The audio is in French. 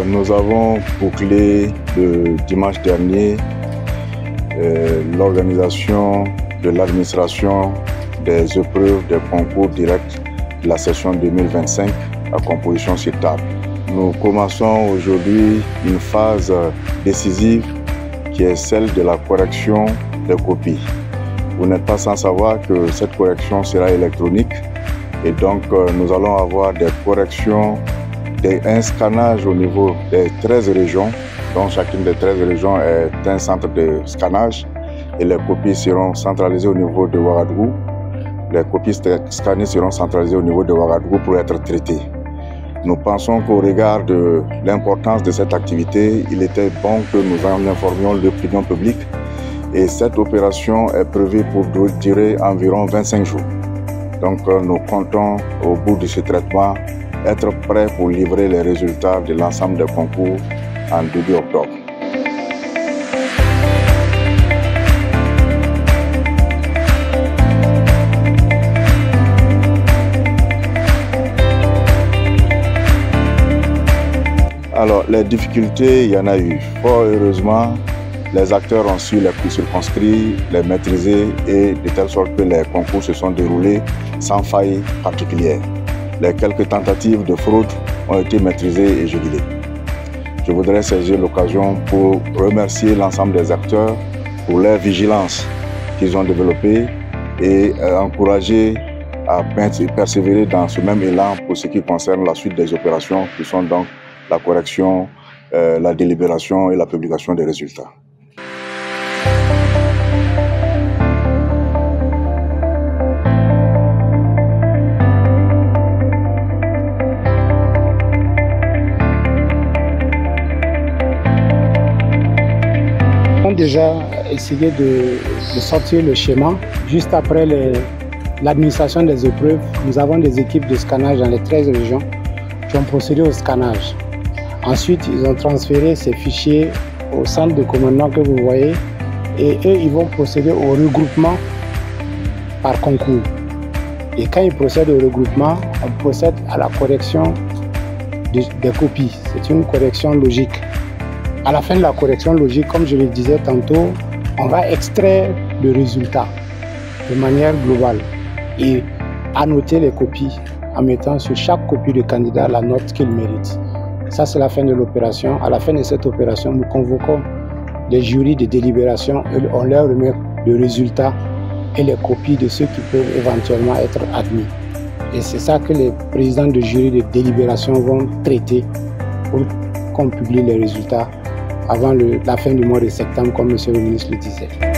Nous avons bouclé le dimanche dernier l'organisation de l'administration des épreuves des concours directs de la session 2025 à composition sur table. Nous commençons aujourd'hui une phase décisive qui est celle de la correction des copies. Vous n'êtes pas sans savoir que cette correction sera électronique et donc nous allons avoir des corrections, un scannage au niveau des 13 régions. Donc chacune des 13 régions est un centre de scannage et les copies seront centralisées au niveau de Ouagadougou. Les copies scannées seront centralisées au niveau de Ouagadougou pour être traitées. Nous pensons qu'au regard de l'importance de cette activité, il était bon que nous en informions l'opinion publique et cette opération est prévue pour durer environ 25 jours. Donc nous comptons au bout de ce traitement être prêts pour livrer les résultats de l'ensemble des concours en début octobre. Alors, les difficultés, il y en a eu. Fort heureusement, les acteurs ont su les circonscrire, les maîtriser et de telle sorte que les concours se sont déroulés sans faille particulière. Les quelques tentatives de fraude ont été maîtrisées et jubilées. Je voudrais saisir l'occasion pour remercier l'ensemble des acteurs pour leur vigilance qu'ils ont développée et encourager à persévérer dans ce même élan pour ce qui concerne la suite des opérations qui sont donc la correction, la délibération et la publication des résultats. On a déjà essayé de sortir le schéma. Juste après l'administration des épreuves, nous avons des équipes de scannage dans les 13 régions qui ont procédé au scannage. Ensuite, ils ont transféré ces fichiers au centre de commandement que vous voyez et eux, ils vont procéder au regroupement par concours. Et quand ils procèdent au regroupement, on procède à la correction des copies. C'est une correction logique. À la fin de la correction logique, comme je le disais tantôt, on va extraire le résultat de manière globale et annoter les copies en mettant sur chaque copie de candidat la note qu'il mérite. Ça, c'est la fin de l'opération. À la fin de cette opération, nous convoquons les jurys de délibération et on leur remet le résultat et les copies de ceux qui peuvent éventuellement être admis. Et c'est ça que les présidents de jury de délibération vont traiter pour qu'on publie les résultats avant la fin du mois de septembre, comme M. le ministre le disait.